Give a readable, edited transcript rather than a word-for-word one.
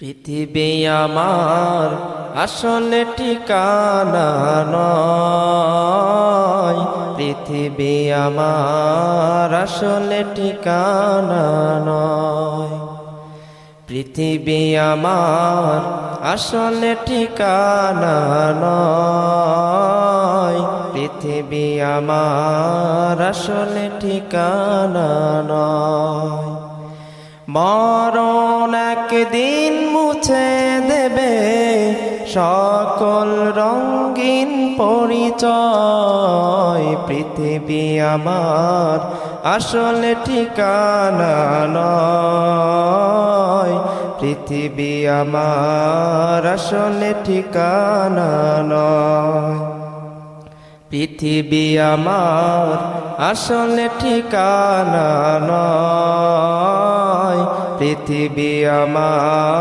পৃথিবী আমার আসলে ঠিকানা নয়, পৃথিবী আমার আসলে ঠিকানা নয়, পৃথিবী আমার আসলে ঠিকানা নয়, পৃথিবী আমার আসলে ঠিকানা নয়। মরণ একদিন মুছে দেবে সকল রঙিন পরিচয়, পৃথিবী আমার আসলে ঠিকানা নয়, পৃথিবী আমার আসলে ঠিকানা নয়, পৃথিবী আমার আসলে ঠিকানা নয়, পৃথিবী আমার